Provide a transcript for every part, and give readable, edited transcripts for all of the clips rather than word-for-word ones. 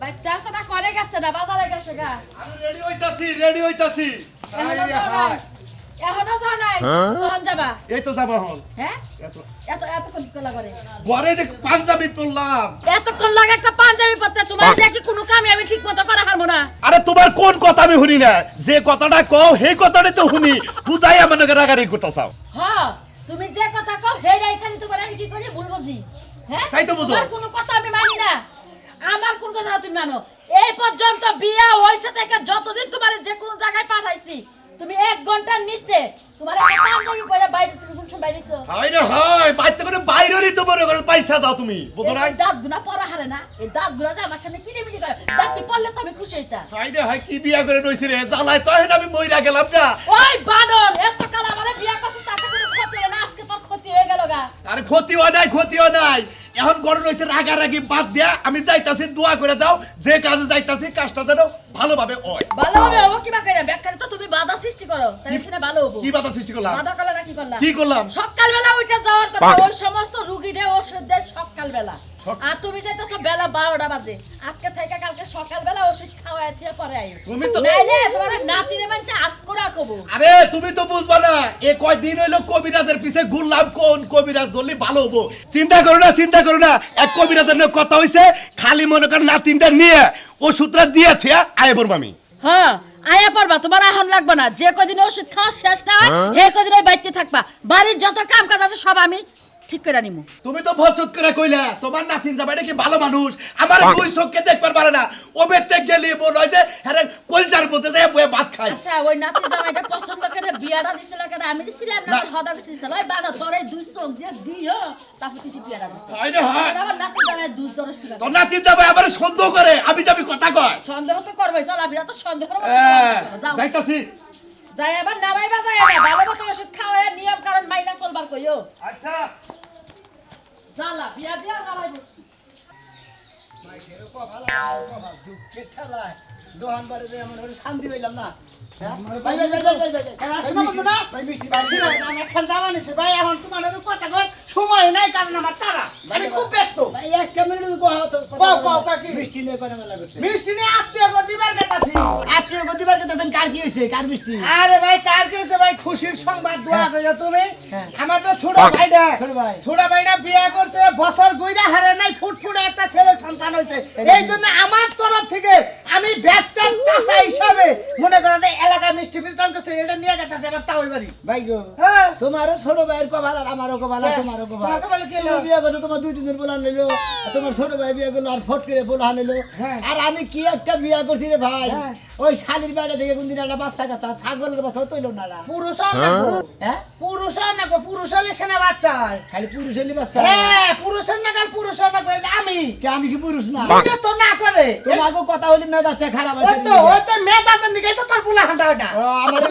বাইতে আছে না করে গেছে না বাজারে গেছে গা। আমি রেডি হইতাছি আইরে হাই এখনো যাও নাই কখন যাবা? এই তো যাব হল হ্যাঁ এত এতক্ষণ কলা করে ঘরে যে পাঞ্জাবি পরলাম এতক্ষণ লাগে একটা পাঞ্জাবি পরতে তোমার দেখি কোনো কামই আমি ঠিক মতো করা হারবো না। আরে তোমার কোন কথা আমি শুনি না যে কথাটা কও সেই কথাটাই তো শুনি বুঝাই আমাকে রাগারি করতেছাও হ্যাঁ তুমি যে কথা কও হেডাই খালি তোমার আমি কি করি ভুল বুঝি। হ্যাঁ তাই তো বুঝো। তোমার কোনো কথা আমি মানি না। আমার কোন কথা তুমি মানো? এই পর্যন্ত বিয়া হইছে থেকে যতদিন তোমার যে কোনো জায়গায় পাঠাইছি তুমি 1 ঘন্টার নিচে তোমার একটা পাঞ্জাবি পরে বাইরে তুমি কোন সময় বাইরেছো? হাইরে হাই বাইতে করে বাইরেরই তো মনে করে পয়সা যাও তুমি বুঝো না এই দাঁত গুনা পরা হারে না এই দাঁত গুনা যে আমার সামনে কিরিমিরি করে দাঁতটি পড়লে তো আমি খুশি হইতা। হাইরে হাই কি বিয়া করে নইছি রে জ্বালায় তো আমি মইরা গেলাম না। ওই বানর এত কাল আমারে বিয়া করছিস তাতে কোনো ক্ষতি হয় না আজকে তোর ক্ষতি হয়ে গেল গা। আরে ক্ষতিও নাই এখন গড় রয়েছে রাগারাগি বাদ দিয়া আমি যাইতাছি দোয়া করে যাও যে কাজে যাইতাছি কাজটা যেন ভালোভাবে হয়। ভালোভাবে হবো কিবা কইরা ব্যাখ্যারে তো তুমি বাধা সৃষ্টি করো তাহলে সেটা ভালো হবো। কি বাধা সৃষ্টি করলাম? বাধা করলা না কি করলা? কি করলাম? সকালবেলা উঠে যাওয়ার কথা ওই সমস্ত রুগীরে ওষুধ দেয় সকালবেলা আর তুমি যাইতেছো বেলা 12টা বাজে। আজকে থেকে কালকে সকালবেলা ওষুধ খাওয়ায় থিয়ে পরে আইও তুমি তো নাইলে তোমার নাতিরে মানছে আট করে কবো। আরে তুমি তো বুঝবা না এ কয়দিন হইলো কবিরাজের পিছে ঘুরলাম কোন কবিরাজ ধরলি ভালো হবো। চিন্তা করো না এক কবিরাজের নিয়ে কথা হইছে খালি মনে কর নাতিনটা নিয়ে ওষুধটা দিয়ে থিয়া আয় পড়ব আমি। হ্যাঁ আয়া পড়বা তোমার এখন লাগবে না যে কদিন ওষুধ খাওয়া শেষ না হয় হে কদিন ওই বাড়িতে থাকবা। বাড়ির যত কাম কাজ আছে সব আমি ঠিক করে নিমু। তুমি তো ভচত করে কইলা তোমার নাতিন যাবে এটা কি ভালো মানুষ আমার দুই চোখকে দেখবার পারে না ও বেতে গেলি মন হয় যে আরে কলজার মধ্যে যায় বয়ে ভাত খায়। আচ্ছা ওই নাতি জামাইটা পছন্দ করে বিয়াটা দিছিল কেন? আমি দিছিলাম না হদা দিছিল ওই বানা তোরে দুই চোখ দিয়ে দিও তারপর তুই বিয়াটা দিছিস। আইরে হায় আবার নাতি জামাই দুই দরস কি তোর নাতিন যাবে আবার সন্দেহ করে আমি যাবি কথা কয় সন্দেহ তো করবে চল আবিরা তো সন্দেহ করবে যাও যাইতাছি যাই আবার নারাইবা যায় না ভালো মতো ওষুধ খাওয়া নিয়ম কারণ মাইনা চলবার কইও। আচ্ছা জালা বিয়া দিয়া জালাই দোহান বাড়ি এমন শান্তি পাইলাম না। সময় নাই কারণ আমার তারা আমি খুব ব্যস্ত। একটা মিনিট মিষ্টি নিয়ে করে মেলা করছে মিষ্টি নিয়ে আত্মীয় দিবার গেতাছি আত্মীয় দিবার গেতাছেন কার কি হয়েছে কার মিষ্টি? আরে ভাই কার কি হয়েছে ভাই খুশির সংবাদ দোয়া কইরা তুমি আমার তো ছোট ভাইটা বিয়ে করছে বছর গইরা হারে নাই ফুটফুটে একটা ছেলে সন্তান হইছে এই জন্য আমার তরফ থেকে আমি ব্যস্তের চাচা হিসাবে মনে করা যে এলাকা মিষ্টি বিতরণ করছে এটা নিয়ে গেছে আবার তাও বাড়ি ভাই গো হ্যাঁ তোমারও ছোট ভাইয়ের কপাল আর আমারও কপাল তোমারও কপাল তুমি বিয়ে করতে তোমার 2-3 দিন বলা নিলো তোমার ছোট ভাই বিয়ে করলো আর ফট করে বলা নিলো আর আমি কি একটা বিয়ে করছি রে ভাই ওই শালির বাইরে থেকে কোনদিন একটা বাচ্চা কথা ছাগলের বাচ্চা তৈল না পুরুষ হ্যাঁ পুরুষ হলে সেনা বাচ্চা খালি পুরুষ হলে বাচ্চা হ্যাঁ পুরুষের না আমি কি পুরুষ না তো না করে তোমার কথা হলি মেজাজটা খারাপ হইছে ওই তো মেজাজের নিকে তো তোর বুলা হাঁটা ওটা আমার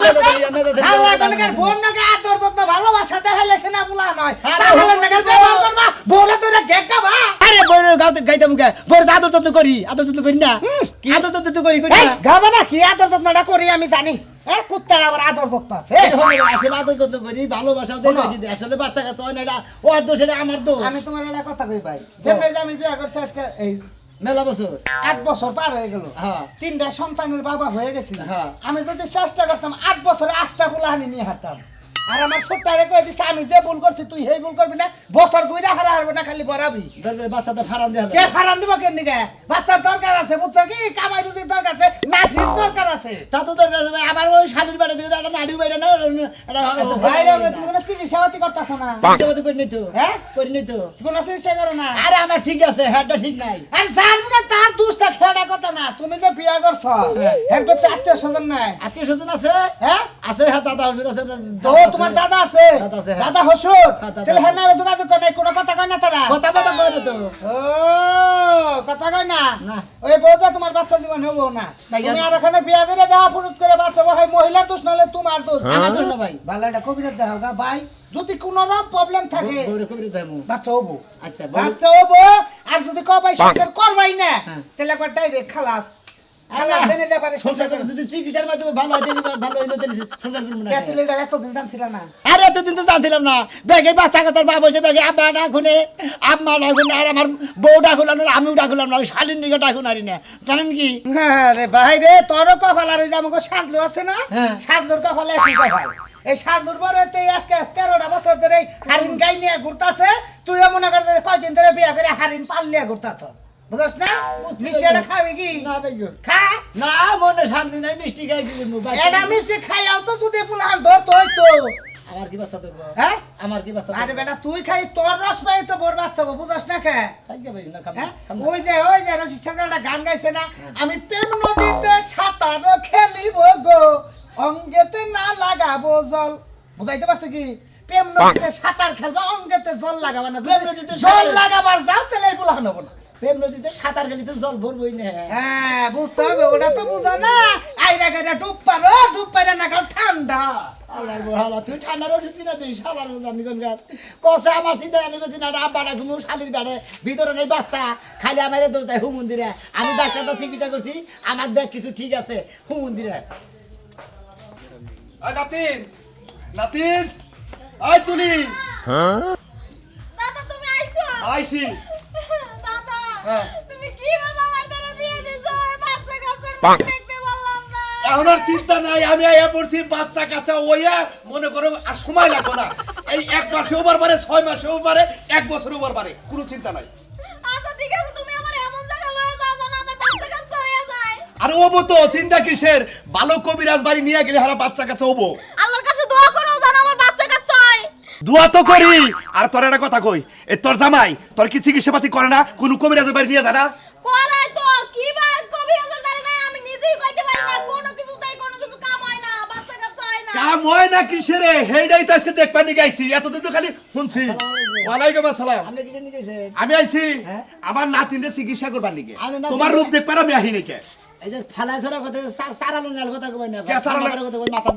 আল্লাহ কোনকার বোন নাকি আদর যত্ন ভালোবাসা দেখাইলে সেনা বুলা নয় ছাগলের নাকি ব্যবহার করবা বলে তোরা গেকাবা আরে বড় গাইতে মুখে বড় আদর যত্ন করি না কি আদর যত্ন করি গাবা না কি আদর যত্নটা করি আমি জানি কুত্তার আবার আদর যত্ন আছে আসলে আদর যত্ন করি ভালোবাসা দেই আসলে বাচ্চা কাচ্চা হয় না এটা ওর দোষ এটা আমার দোষ আমি তোমার একটা কথা কই ভাই যেমন আমি বিয়ে করছি আজকে এই মেলা বছর 8 বছর পার হয়ে গেল হ্যাঁ 3টা সন্তানের বাবা হয়ে গেছি আমি যদি চেষ্টা করতাম 8 বছরে 8টা পোলাহানি নিয়ে হাঁটতাম আর আমার ছোট্টারে কই দিছে আমি যে ভুল করছি তুই হেই ভুল করবি না বছর কইরা হারা হারবে না খালি বরাবি দরকার বাচ্চাটা ফারাম দেয়া কে ফারাম দিব কেন নিকে বাচ্চার দরকার আছে বুঝছো কি কামাই রুজির দরকার আছে নাঠির দরকার আছে তা তো দরকার আছে আবার ওই শালির বাড়ি থেকে একটা নাড়ি বাইরে না এটা বাইরে তুমি কোনো চিকিৎসাপাতি করতাছ না চিকিৎসাপাতি করি নাই তো হ্যাঁ করি নাই তো কোনো চিকিৎসা করো না আরে আমার ঠিক আছে হেডটা ঠিক নাই আরে জানবো না তার দুষ্টা খেড়া কথা না তুমি যে বিয়া করছো হেডটা তো আত্মীয় স্বজন নাই আত্মীয় স্বজন আছে হ্যাঁ আছে হ্যাঁ দাদা হুজুর আছে তোমার দাদা আছে দাদা হসুর তাহলে হ্যাঁ না যোগাযোগ করে নাই কোনো কথা কয় না তারা কথা কয় না তো ও কথা কয় না ওই বউটা তোমার বাচ্চা জীবন হবো না তুমি আর এখানে বিয়া করে যাওয়া ফুরুত করে বাচ্চা হয় মহিলার দোষ নাহলে তোমার দোষ আমার দোষ না ভাই ভালো একটা কবিরাজ দেখাও গা ভাই যদি কোনো রকম প্রবলেম থাকে বাচ্চা হবো আচ্ছা বাচ্চা হবো আর যদি কও ভাই সংসার করবাই না তাহলে একবার ডাইরেক্ট খালাস খালার জেনে যা পারে সংসার করে যদি চিকিৎসার মাধ্যমে ভালো হয় তাহলে ভালো হইলো তাহলে সংসার করব না এত লেটা এত দিন জানছিল না আরে এতদিন তো জানছিলাম না ব্যাগে বাচ্চা কাচ্চার বাপ হইছে ব্যাগে আব্বা ডাকুনে আম্মা ডাকুনে আর আমার বউ ডাকুলাম না আমিও ডাকুলাম না ওই শালীর নিকে ডাকুন আরি না জানেন কি আরে ভাই রে তোর কপাল আর ওই যে আমাকে সাদলু আছে না সাদলুর কপাল একই কপাল এই সাদলুর বড় তো আজকে 13টা বছর ধরে হারিন গাই নিয়ে ঘুরতাছে তুইও মনে কর যে কয়দিন ধরে বিয়া করে হারিন পাল্লিয়া ঘুরতাছ বুঝছ না মিষ্টিটা খাবি কি না বেগো খা না মনে শান্তি নাই মিষ্টি খাই কি করবো এটা মিষ্টি খাইয়াও তো যদি পুলান ধরতো হইতো আমার কি বাচ্চা ধরবো হ্যাঁ আমার কি বাচ্চা আরে বেটা তুই খাই তোর রস পাই তো বোর বাচ্চা বুঝছ না কে থাকবে ভাই না হ্যাঁ? খাম ওই যে রশিদ সরকার গান গাইছে না আমি প্রেম নদীতে সাঁতার খেলিব গো অঙ্গেতে না লাগাবো জল বুঝাইতে পারছে কি প্রেম নদীতে সাঁতার খেলবা অঙ্গেতে জল লাগাবা না প্রেম নদীতে জল সাঁতার- লাগাবার যাও তাহলে এই বুলা নেবো না প্রেম নদীতে সাঁতার গেলে তো জল ভরবই না হ্যাঁ বুঝতে হবে ওটা তো বুঝো না আইরা গাইরা ডুব পারো না কারণ ঠান্ডা আল্লাহ গো হালা তুই ঠান্ডার ওষুধ কিনা দিস শালার জানি কোন গান কসে আমার চিন্তা আমি বেশি না আব্বাটা ঘুমু শালির গাড়ে ভিতরে নেই বাচ্চা খালি আমার দৌড়ায় হু মন্দিরে আমি ডাক্তারটা চিকিৎসা করছি আমার ব্যাগ কিছু ঠিক আছে হু মন্দিরে নাতিন নাতিন আয় তুলি দাদা তুমি আইছো আইছি দাদা হ্যাঁ। তুমি কি বলো আমার দ্বারা বিয়ে দিছো বাচ্চা কাচ্চার দেখতে বললাম না এখন আর চিন্তা নাই আমি আয়া পড়ছি বাচ্চা কাচ্চা ওইয়া মনে করো আর সময় লাগবে না এই 1 মাসে ওভার পারে 6 মাসে ওভার পারে 1 বছর ওভার পারে কোনো চিন্তা নাই আচ্ছা ঠিক আছে তুমি আমার এমন জায়গা লয়ে যাও যেন আমার বাচ্চা কাচ্চা হয়ে যায় আর ওবো তো চিন্তা কিসের ভালো কবিরাজ বাড়ি নিয়ে গেলে হারা বাচ্চা কাচ্চা ওবো আল্লাহর কাছে দোয়া করো যেন আমার বাচ্চা কাচ্চা হয় দোয়া তো করি আর তোর একটা কথা কই এ তোর জামাই তোর কি চিকিৎসা পাতি করে না কোনো কবিরাজের বাড়ি নিয়ে যায় না কোলাই তো কি বা কবিরাজের দ্বারা নাই আমি নিজেই কইতে পারি না কোনো কিছু কাম হয় না বাচ্চা কাচ্চা হয় না কাম হয় না কিসের হেইডাই তো আজকে দেখ পানি গাইছি এতদিন তো খালি শুনছি ওয়ালাইকুম আসসালাম আপনি কিসে নিয়ে গেছেন আমি আইছি হ্যাঁ? আমার নাতিনের চিকিৎসা করবার নিকে আমি নাতিন- তোমার রূপ দেখবার আমি আহি নাকি এই যে ফালাই ধরা কথা সারালো নাল কথা কই না কে সারালো? সারালো কথা কই মাথা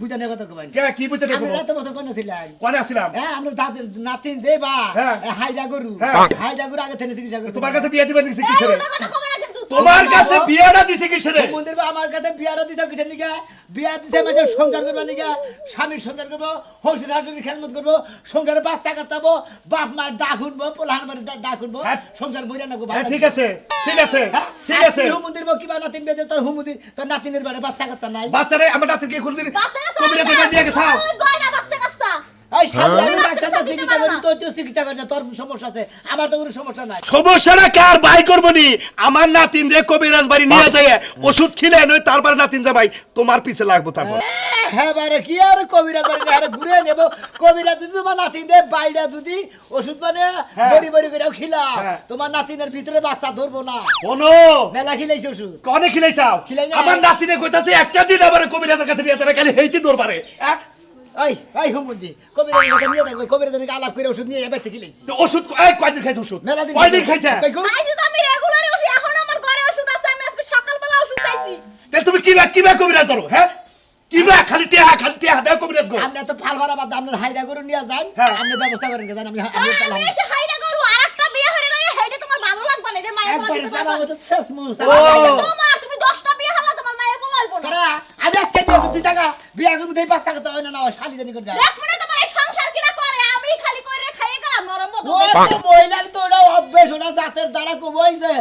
বুঝানোর কথা কই কে কি বুঝতে আমি দেখো এত বছর কোন ছিলাম কোনে আসছিলাম হ্যাঁ আমরা দাদি নাতিন দেবা হ্যাঁ। হাইডা গরু হ্যাঁ। হাইডা গরু আগে থেকে চিকিৎসা করতে তোমার কাছে বিয়ে দিবেন দিছি এই কিসের উল্টা কথা কবে না কিন্তু তোমার কাছে বিয়েটা দিছি কিসের মন্দির বা আমার কাছে বিয়ারা দিতে কিসের নিকা বিয়া দিতে মানে সংসার করবা নিকা স্বামীর সংসার করবো হসির হাসির খেদমত করবো সংসারে বাচ্চা কাটাবো বাপ মার ডাক উঠবো পোলাহান বাড়ি ডাক উঠবো হ্যাঁ। সংসার বইরা নাকো হ্যাঁ ঠিক আছে ঠিক আছে ঠিক আছে হুমুন্দির কিবা নাতিন বেদে তোর হুমুন্দির তোর নাতিনের বাড়ি বাচ্চা কাচ্চা নাই বাচ্চারে আমার নাতিনকে কোনদিন বাচ্চা কাচ্চা কবিরাজের বাড়ি নিয়ে গেছাও গয়না বাচ্চা কাচ্চা এই শালি আমি হ্যাঁ। ডাক্তারটা দিতে চিকিৎসা পারো করি না। তোর তো চিকিৎসা করি না তোর সমস্যা আছে আমার তো কোনো সমস্যা নাই সমস্যাটা কার ভাই করবো নি আমার নাতিন রে কবিরাজ বাড়ি নিয়ে যায় ওষুধ খিলে নয় তারপর নাতিন যাবাই তোমার পিছে লাগবো তারপর হ্যাঁ বারে কি আর কবিরাজ বাড়ি আরে ঘুরে নেব কবিরাজ যদি তোমার নাতিনের বাইরে যদি ওষুধ মানে বড়ি বড়ি করে খিলা হ্যাঁ। তোমার নাতিনের ভিতরে বাচ্চা ধরবো না কোনো মেলা খিলাইছে ওষুধ কনে খিলাই চাও খিলাই যাও। আমার নাতিনে কইতাছে একটা দিন আবার কবিরাজের কাছে নিয়ে যাবে খালি হেইতি দরবারে এই এই হুমুন্দি কবিরাজের কাছে নিয়ে যাবো কবিরাজের আলাপ করে ওষুধ নিয়ে এবার থেকে খিলাইছি তো ওষুধ এই কয়দিন খাইছে ওষুধ মেলা দিন কয়দিন খাইছে আইছি তো আমি রেগুলারই ওষুধ এখন আমার ঘরে ওষুধ আছে আমি আজকে সকালবেলা ওষুধ খাইছি তাহলে তুমি কিবা কবিরাজ ধরো হ্যাঁ কিবা খালি টেহা দাও কবিরাজ গো আমরা তো ফাল ভাড়া বাদ আমরা হাইরা করে নিয়ে যান হ্যাঁ। আপনি ব্যবস্থা করেন জান আমি আমি এসে হাইরা গরু আরেকটা বিয়ে হরে লাগে হেডে তোমার ভালো লাগবে না রে মায়ের একবার বলা সারা মতো শেষ মুস ও। তোমার তুমি 10টা বিয়ে হলা তোমার মায়ের বলা হইব না কারা আমি আজকে বিয়ে করতে টাকা বিয়ে করতে দেই 5 টাকা তো হয় না না শালি জানি করে দেখ মনে তোমার এই সংসার কিনা করে আমি খালি কইরে খাইয়ে গেলাম নরম বদল ও তো মহিলার তো ওটা অভ্যেস ওটা জাতের দ্বারা কমাইছে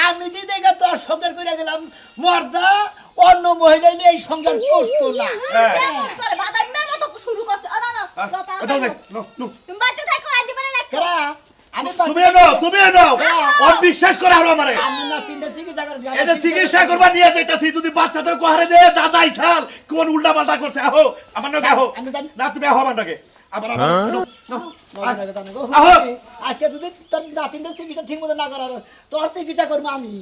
আমি দি দেখে তোর সংসার করে গেলাম মর্দা অন্য মহিলা এই সংসার করতো না কেমন করে বাদামের মতো শুরু করছে না না এটা দেখ নো নো তুমি বাড়িতে থাকো আইতে পারে না কারা আমি তুমি দাও ওর বিশ্বাস করে আর আমারে আমি না তিনটা চিকিৎসা করে এটা চিকিৎসা করবা নিয়ে যাইতাছি যদি বাচ্চাদের কোহারে দে দাদাই ছাল কোন উল্টা পাল্টা করছে আহো আমার নাকি আহো আমি জানি। না তুমি আহো আমার নাকি আবার আহো আজকে যদি তোর নাতিনদের চিকিৎসা ঠিক মতো না করার তোর চিকিৎসা করবো আমি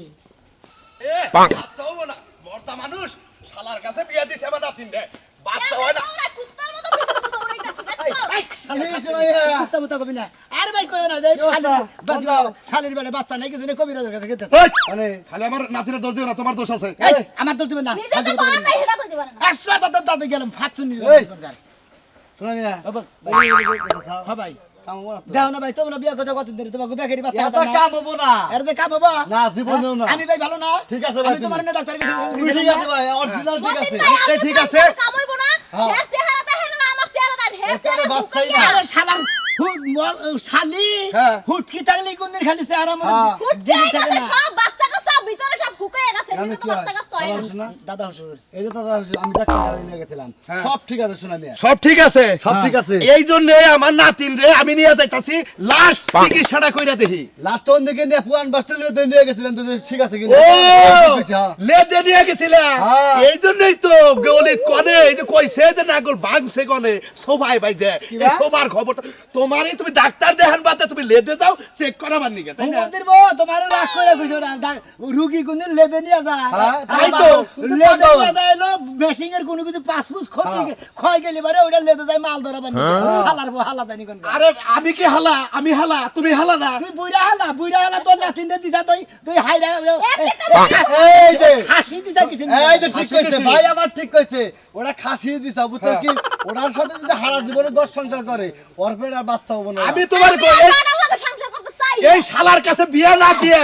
বাচ্চা হবো না মর্দা মানুষ শালার কাছে বিয়ে দিছে আমার নাতিন রে বাচ্চা হয় না ওরা কুত্তার মতো পিছে পিছে দৌড়াইতাছে দেখছো কুত্তা মুত্তা কবি না আরে ভাই কই না যে শালির বেড়ে বাচ্চা নাই কিছু কবিরাজের কাছে গেতে এই, খালি আমার নাতিনের দোষ দিও না তোমার দোষ আছে আমার দোষ দিবেন না নিজে তো বান নাই হেডা কইতে পারে না একশোটা তো তাতে গেলাম ফাঁচুন শোনা মিয়া হ্যাঁ ভাই কামবো না তো। দাও না ভাই তোমরা বিয়ে করতে কত দিন তোমাকে বেকারি বাচ্চা এত কামবো না। এর দে কাম বাবা না, জীবনেও না। আমি ভাই ভালো না ঠিক আছে ভাই, আমি তোমার না ডাক্তার কাছে তুমি ঠিক আছে ভাই, অরিজিনাল ঠিক আছে। এ ঠিক আছে কামইবো না হ্যাঁ। হেস চেহারা দেখেন না আমার চেহারা দেন হেস একেবারে বাচ্চাই না। আরে শালার হুট মল শালি হ্যাঁ। হুট কি থাকলে কোনদিন খালি চেহারা মধ্যে হ্যাঁ। ফুটে গেছে সব বাচ্চা কাচ্চা ভিতরে সব শুকিয়ে গেছে আমি কিন্তু কি বাচ্চা কাচ্চা হয় না শোনা, দাদা হুজুর এই যে দাদা আমি ডাক্তার নিয়ে গেছিলাম, সব ঠিক আছে শোনা নিয়ে। সব ঠিক আছে সব ঠিক আছে। এই জন্য আমার নাতিন রে আমি নিয়ে যাইতাছি লাস্ট চিকিৎসাটা কইরা দেখি লাস্ট ওন দিকে নিয়ে পুরান বাস স্ট্যান্ডে নিয়ে গেছিলেন তো ঠিক আছে কিনা? ও ঠিক আছে, হ্যাঁ। লেদে নিয়ে গেছিলা হ্যাঁ। এই জন্যই তো গলিত কনে এই যে কইছে যে নাগল ভাঙছে কনে সবাই ভাই যে এই সবার খবর তোমারই তুমি ডাক্তার দেখান বাদে তুমি লেদে যাও চেক করাবার নিকে তাই না মন্দির বো তোমার রাগ করে কইছো না রুগী কোনদিন লেদে নিয়ে যায় হ্যাঁ, তাই তো। লেদে নিয়ে যায় লো বেশিং এর কোনো কিছু পাসপুস ক্ষতি ক্ষয় গেলে বারে ওটা লেদে যায় মাল ধরা বানি হালার বো হালা দানি কোন আরে আমি কি হালা আমি হালা তুমি হালা না তুই বুইরা হালা তোর লাতিন দে দিছা তুই হাইরা এই যে হাসি দিছা কিছু এই যে ঠিক কইছে ভাই, আমার ঠিক কইছে। ওরা খাসি দিছা বুঝছো কি, ওনার সাথে যদি হারা জীবনে গস সংসার করে ওর পেট আর বাচ্চা হবো না। আমি তোমার সংসার করতে চাই এই শালার কাছে বিয়া না দিয়ে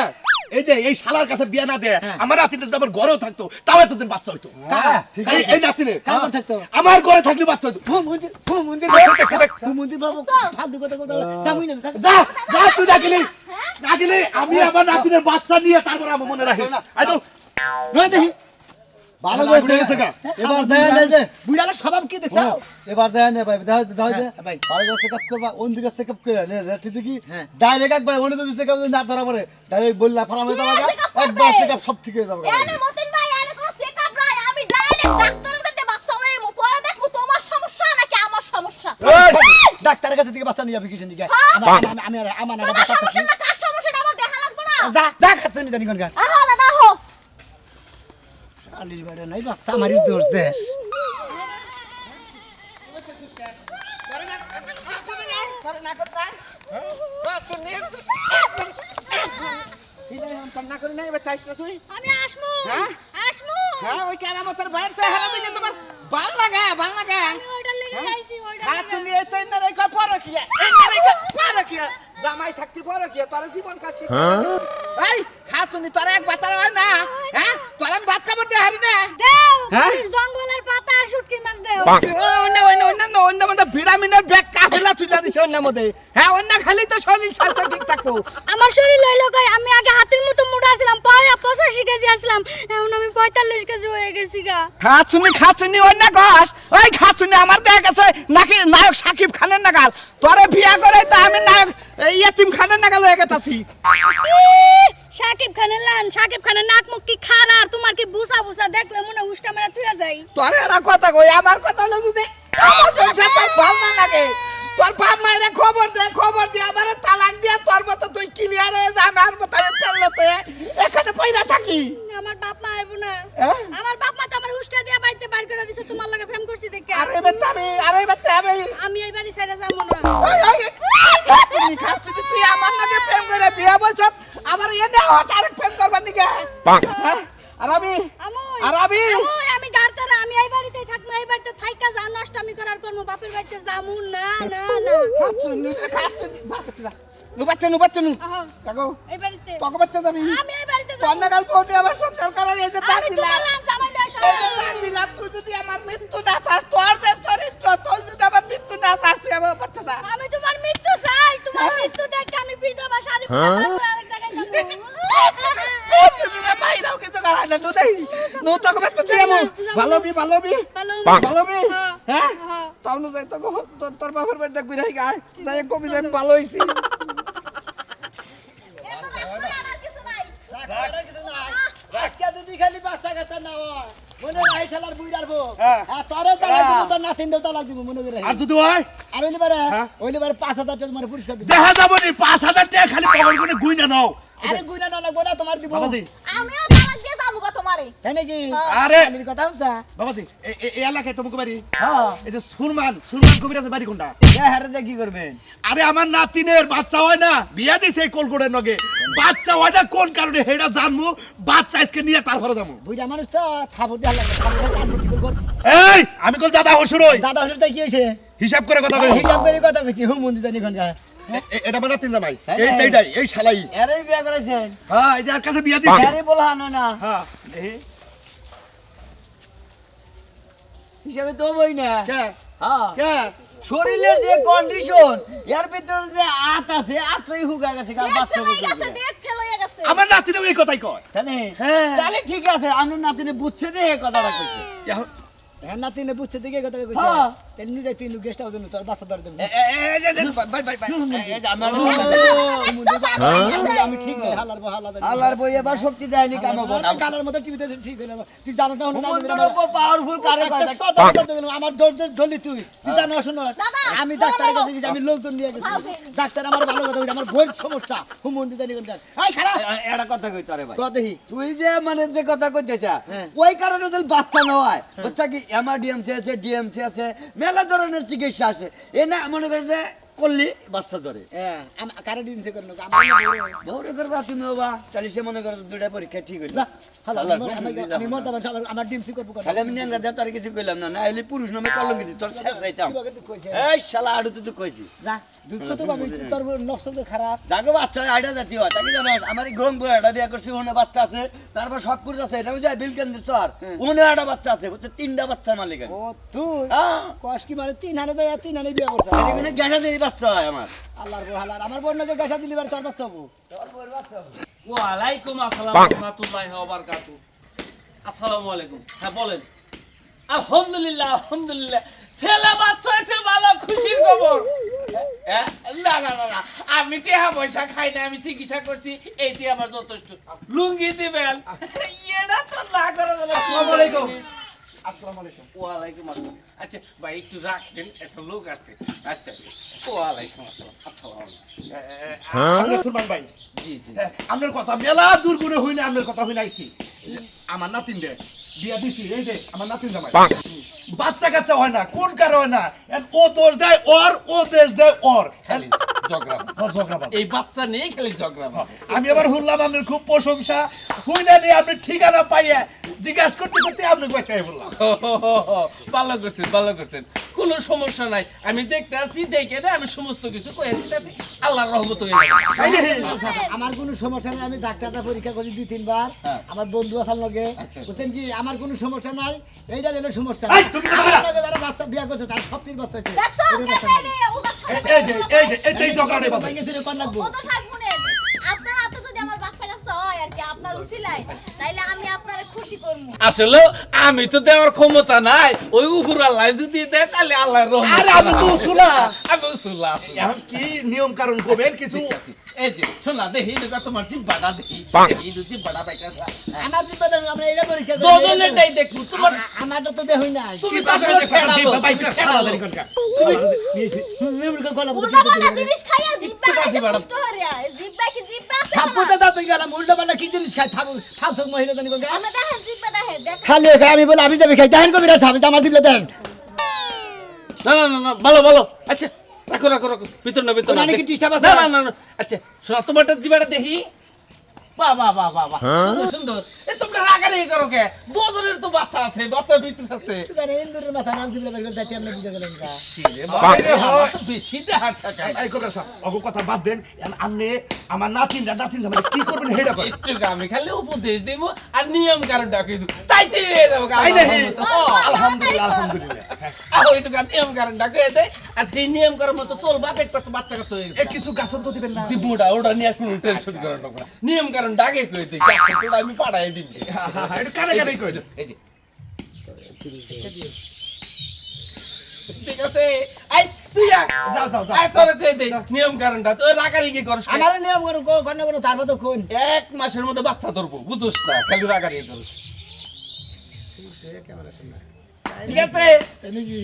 এই যে এই শালার কাছে বিয়া না দিয়ে আমার নাতিনে যদি আমার ঘরেও থাকতো তাও এতদিন বাচ্চা হইতো হ্যাঁ, ঠিক আছে। এই নাতিনে কাম করে থাকতো আমার ঘরে থাকলে বাচ্চা হইতো মন্দির বাবু ফালতু কথা কথা সামুই না যা যা তুই ডাকিলি আমি আমার নাতিনের বাচ্চা নিয়ে তারপর আমার মনে রাখি আই তো নয় দেখি ভালো আমার কইছে। বুড়ে গেছে গা। এবার দেয় না যে বুইরালা স্বভাব কি দেখছো এবার দেয় না ভাই, দাও দাও যে হ্যাঁ, ভাই। ভালো করে চেকআপ করবা, ওন দিকে চেকআপ করে নে রেটি দেখি হ্যাঁ। ডাইরেক্ট একবার ওনে তো চেকআপ না ধরা পড়ে ডাইরেক্ট বললা ফারামে যাবা check-up করবে? একবার চেকআপ সব ঠিক হয়ে যাবে। এনে মতিন ভাই এনে কোনো চেকআপ নাই আমি ডাইরেক্ট ডাক্তারের কাছে বাচ্চা হয়ে পরে দেখবো তোমার সমস্যা নাকি আমার সমস্যা ডাক্তারের কাছে থেকে বাচ্চা নিয়ে যাবি কিসের দিকে আমি আমার তোমার বাচ্চা সমস্যা না কার সমস্যাটা আমার দেখা লাগবে না যা যা খাচ্ছে নি জানি কোন গান আরে দেখো শালির বেড়ে নাই বাচ্চা আমারই দোষ দেশ আমি আসমু আসমু ওই কেরামতের বাইরে চেহারা দেখে তোমার ভাল লাগে আমি ওইটার লেগে খাইছি ওইটার খাচ্ছে লেগে। নিয়ে তো ইন্দারে কই পরকিয়া জামাই থাকতে পরকিয়া তোর জীবন কাছে এই খাচ্ছনি তোর একবার তোর হয় না হ্যাঁ তোর আমি ভাত খাবার দিয়ে হারি না দেও হ্যাঁ? তুমি জঙ্গলের পাতা আর শুটকি মাছ দেও অন্য মধ্যে ভিটামিনের ব্যাগ কাফেলা তুলে দিছে অন্য মধ্যে হ্যাঁ অন্য খালি তো শরীর স্বাস্থ্য ঠিক থাকবো আমার শরীর লইলো কই আমি আগে হাতির মতো মোটা ছিলাম পরে 85 কেজি আসলাম এখন আমি 45 কেজি হয়ে গেছি গা খাচ্ছনি অন্য ঘাস ওই খাচ্ছনি আমার দেখা গেছে নাকি নায়ক সাকিব খানের নাগাল তোরে বিয়া করে তো আমি নায়ক ইয়াতিম খানের নাগাল হয়ে গেতাছি সাকিব খানের লান সাকিব খানের নাক মুখ কি খারা আর তোমার কি বুসা বুসা দেখলে মনে উষ্টা মেরা তুইয়া যাই তোরে এরা কথা কই আমার কথা হলো যদি আমার সংসার তোর ভাল না লাগে তোর বাপ মায়েরা খবর দে আমার তালাক দিয়া তোর মতো তুই ক্লিয়ার হয়ে যা আমার মতো আমি ফেললো তো এখানে পয়রা থাকি আমার বাপ মা আইবো না হ্যাঁ? আমার বাপ মা তো আমার উষ্টা দিয়া বাইতে বাইর করে দিছে তোমার লাগে প্রেম করছি দেখে আরে বেটা আমি আমি এই বাড়ি ছেড়ে যাবো না খাচ্ছি তুই আমার নাকি প্রেম করে বিয়ে বলছত আমার এনে আরেক প্রেম করবার নিকে হ্যাঁ? আর আমি আমি গারতারা আমি এই বাড়িতেই থাকবো এই বাড়িতে থাইকা যা নষ্টামি করার করব বাপের বাড়িতে যামু না খাচ্ছি নুবাতে আহো, কাকু এই বাড়িতে তোকে বাচ্চা যাবি আমি এই বাড়িতে তোর যাবো নাগাল পড়ে আমার সংসার করার এই যে আমি তোমার লান জামাই লই সব তুই যদি আমার মৃত্যু না চাস তোর যে চরিত্র তোর যদি আমার মৃত্যু না চাস তুই আমার বাচ্চা যা আমি তোমার মৃত্যু চাই তোমার মৃত্যু দেখে আমি বিধবা শাড়ি পরে তারপর আরেক জায়গায় যাবো বাইরেও কিছু করাইলে নু তোকে বাচ্চা তুই আমু ভালোবি ভালো হ্যাঁ হ্যাঁ। তাও নু যাই তোর বাবার বাড়িতে ঘুরে গায় যাই কবি যাই ভালো হইছি আর কিছু নাই আজকে যদি খালি বাচ্চা কাচ্চা না হয় মনে নাই শালার বুইরার বউ হ্যাঁ। তোরে তালাক দিব তোর নাতিনদের তালাক দিব মনে করে আর যদি হয় আর হইলে পারে 5,000 টাকা তোমার পুরস্কার দিব দেখা যাব নি 5,000 টাকা খালি পকেট করে গুই না নাও আরে গুইনা না লাগবো না তোমার দিব বাবাজি আমিও তালাক দিয়ে যাবো গো তোমারে তাই নাকি আরে খালির কথা হচ্ছে বাবাজি এই এলাকায় তোমাকে বাড়ি হ্যাঁ এই যে সুরমান কবিরাজের বাড়ি কোনটা হারে কি করবেন? আরে আমার নাতিনের বাচ্চা হয় না বিয়া দিছে এই কলকোটের নগে বাচ্চা হয় না কোন কারণে হেডা জানমু বাচ্চা আজকে নিয়ে তারপরে যাবো বুইরা মানুষ তো থাবর দিয়া লাগে থাবর কান পটি কর এই আমি কল দাদা হসুরই দাদা হসুর তাই কি হইছে হিসাব করে কথা কই হিসাব করে কথা কইছি হুম মন্দির জানি কোন এটা আমার নাতিন জামাই এইটাই এই শালাই এরই বিয়া করেছেন হ্যাঁ এই যে আর কাছে বিয়া দিছে এরই বলহানো না হ্যাঁ হিসাবে তো বই না কে হ্যাঁ কে শরীরের যে কন্ডিশন এর ভিতরে যে আত আছে আত্রই হুগা গেছে কাল বাচ্চা বলছে আমার নাতিনও এই কথাই কয় তাহলে হ্যাঁ। তাহলে ঠিক আছে আপনার নাতিনে বুঝছে যে এই কথাটা কইছে এখন- হ্যাঁ নাতিনে বুঝতে দিকে কথা কইছে হ্যাঁ। তাহলে নিজে তুই গেস্ট হাউস তোর বাচ্চা ধরে দেব ভাই ভাই ভাই এই যে আমার আমি ঠিক নাই হালার বহালা আল্লাহর বই এবার শক্তি দেয়নি কাম হবে কালার মতো টিভিতে ঠিক হইলো তুই জানো না মন্ত্র পাওয়ারফুল কারে কয় আমার দৌড় ধরলি তুই জানো শোনো আমি ডাক্তারের কাছে গেছি আমি লোকজন নিয়ে গেছি ডাক্তার আমার ভালো কথা বলছে আমার বইয়ের সমস্যা হুমন্দি জানি কোনটা এই খারাপ এটা কথা কইতো রে ভাই কত দেখি তুই যে মানে যে কথা কইতেছ হ্যাঁ। ওই কারণে যদি বাচ্চা না হয় বাচ্চা কি এমআরডিএমসি আছে ডিএমসি আছে মেলা ধরনের চিকিৎসা আছে এ না মনে করে যে করলি বাচ্চা ধরে হ্যাঁ কারে দিনছে কোন আমার বউরে করবা তুমি বাবা তাহলে সে মনে করে দুইটা পরীক্ষা ঠিক হইল আমি মরতে আমার ডিমসি করবো তাহলে আমি নেংরা দেব তার কিছু কইলাম না না হইলে পুরুষ নামে কলঙ্কিত তোর শেষ রাইতাম কইছে এই শালা আড়ু তো কইছি যা দুঃখ তো পাবি তোর নফস তো খারাপ জাগো বাচ্চা আইডা জাতি হয় তাকে জানো আমার এই গ্রহণ বইটা বিয়া করছি ওনে বাচ্চা আছে তারপর শখ করে আছে এটা বুঝায় বিলকেন্দ্র স্যার ওনে একটা বাচ্চা আছে বুঝছে তিনটা বাচ্চার মালিক আমি। ও তুই হ্যাঁ কস কি মানে 3 হানে দেয় 3 হানে বিয়ে করছ এখানে গ্যাসা দিয়ে বাচ্চা হয় আমার আল্লাহর বহালার আমার বোনকে গাছা দিলি বার তোর বাচ্চা হবো ওয়ালাইকুম আসসালাম রাহমাতুল্লাহি ওয়া বারাকাতুহু আসসালামু আলাইকুম হ্যাঁ বলেন আলহামদুলিল্লাহ আলহামদুলিল্লাহ ছেলে বাচ্চা হয়েছে ভালো খুশির খবর না না না না আমি টেহা পয়সা খাই না আমি চিকিৎসা করছি এইটি আমার যথেষ্ট লুঙ্গি দিবেন এটা তো না করে দিলে আসসালামু আলাইকুম আসসালামু আলাইকুম ওয়ালাইকুম আসসালাম আচ্ছা ভাই একটু রাখবেন একটা লোক আসছে আচ্ছা ওয়ালাইকুম আসসালাম আসসালাম আমরা সুলমান ভাই জি জি আপনার কথা মেলা দূর করে হই না আপনার কথা হই নাইছি আমার নাতিন দে বিয়া দিছি এই যে আমার নাতিন জামাই বাচ্চা কাচ্চা হয় না কোন কারণে হয় না ও দোষ দেয় ওর ও দেশ দেয় ওর খালি ঝগড়া ঝগড়াবাজ। এই বাচ্চা নিয়ে খালি ঝগড়া আমি আবার শুনলাম আপনার খুব প্রশংসা হই না নিয়ে আপনি ঠিকানা পাইয়া জিজ্ঞাসা করতে করতে আপনি কয়েকটাই বললাম ভালো করছেন কোনো সমস্যা নাই আমি দেখতে আছি দেখে না আমি সমস্ত কিছু কয়ে দিতে আছি আল্লাহর রহমত হয়ে যাবে তাই না? আমার কোনো সমস্যা নাই আমি ডাক্তারটা পরীক্ষা করি 2-3 বার হ্যাঁ। আমার বন্ধু আসার লগে আচ্ছা। বুঝছেন কি আমার কোনো সমস্যা নাই এইটা হলো সমস্যা এই, তুমি কথা বলো না। আমার লগে যারা বাচ্চা বিয়া করছে তার সবটির বাচ্চা আছে এই ঝগড়াটাই বাদ ভেঙে ছিঁড়ে কর লাগবো আপনার হাতে যদি আমার বাচ্চা কাচ্চা হয় আর কি আপনার উসিলায় তাইলে আমি আপনারে খুশি করবো আসলে আমি তো দেওয়ার ক্ষমতা নাই ওই উপর আল্লাহ যদি দেয় তাহলে আল্লাহর রহমত আরে আমি তো উসুলা আমি উসুল্লাহ এখন কি নিয়ম কারণ করবেন কিছু এই যে শোনা দেখি এটা তোমার জিব্বাটা দেখি এই জিব্বাটা পাইকা আমার জিব্বাতে আমরা এইটা পরীক্ষা করি দুজনেরটাই দেখবো তোমার আমারটা তো দেহই নাই তুমি কি তো তার আসলে সাথে কথা ফেরালো, দিবা বাইকা তুমি সারা ফেরালো। দেরি কোনকা নিয়েছি নিয়মকে গলা মতো উল্টা পাল্টা জিনিস খাইয়া জিব্বা একটু খাইতে ম্যাডাম। কষ্ট হরিয়া জিব্বা কি জিব্বা আছে থাপুতে দাঁত গেলাম উল্টা পাল্টা কি জিনিস খাই থাপু ফালতু মহিলা জানি কোনকা আমরা দেখেন জিব্বা দেখেন দেখ খালি খাই আমি বলে আমি যাবি খাই দেখেন কবিরা সাহেব আমার দিলে দেন না না না না ভালো ভালো আচ্ছা রাখো রাখো রাখো ভিতর না ভিতর না ওখানে কি disturb আছে? না না না না আচ্ছা শোনা তোমারটা জিবাটা দেখি বাহ বাহ বাহ বাহ বাহ সুন্দর সুন্দর এ তোমরা রাগারাগি করো কে দুজনের তো বাচ্চা আছে বাচ্চা ভিতর আছে ইন্দুরের মাথা নাল দিলে বের করে যাইতে আমরা বুঝে গেলাম কা রে বাবা রে, আমার তো বেশি দেহার টাকা এই কোকরা সাহেব অগো কথা বাদ দেন আপনি আমার নাতিন জামাই কি করবেন হেডা করেন একটু আমি খালি উপদেশ দেব আর নিয়ম কারণ ডাকে দেব তাইতে হয়ে যাবো তাই নাকি? আল্লাহ আলহামদুলিল্লাহ আলহামদুলিল্লাহ আহ ওইটু নিয়ম কারণ ডাকে দেয় আর সেই নিয়ম করার মতো চলবা দেখবা তো বাচ্চা কাচ্চা হয়ে এ গেছে কিছু গাছন তো দিবেন না দিবুড়া ওটা নিয়ে আর কোনো টেনশন করার দরকার নাই। নিয়ম কারণ ডাকে কই দিই গাছে তোরা আমি পাড়াই দিবি এটা কানে কানে কই এই যে ঠিক আছে আই তুই আয়। যাও, যাও, যাও। আয় তোর কই দে নিয়ম কারণটা তুই রাগারি কি করছ আমার নিয়ম করো কোন কোন তারপর তো কোন এক মাসের মধ্যে বাচ্চা ধরবো বুঝছ না খালি রাগারি ধর ঠিক আছে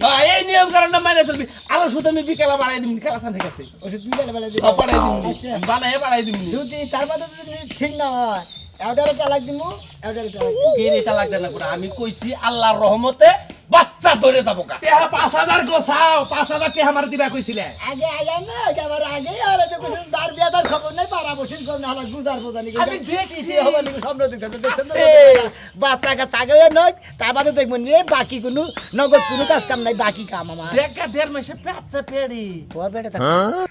হ্যাঁ, এই নিয়ম কারণটা মানে চলবি আরো শুধু আমি বিকালে বাড়াই দিবি খেলা সান ঠিক আছে ওষুধ বিকেলে বেলা দিব বাড়াই দিবি আচ্ছা বানাই বাড়াই দিবি যদি তারপর যদি ঠিক না হয় এটারে তালাক দিমু এটারে তালাক দিমু কে এটা লাগবে না করে আমি কইছি আল্লাহর রহমতে বাচ্চা ধরে যাবো কা টেহা 5000 গোছাও 5000 টেহা মার দিবা কইছিলে আগে আগে না একেবারে আগে আর যে কিছু যার বিয়া তার খবর নাই পাড়া বসিন করনে হলো গুজার বোঝানি আমি দেখছি। হবে নাকি স্বপ্ন দেখতেছে দেখছেন তো? আছে। বাচ্চা কাছে আগে নয় তার বাদে দেখবেন রে বাকি কোনো নগদ কোনো কাজ কাম নাই বাকি কাম আমার দেখা দেড় মাসে বাচ্চা পেড়ি তোর বেটা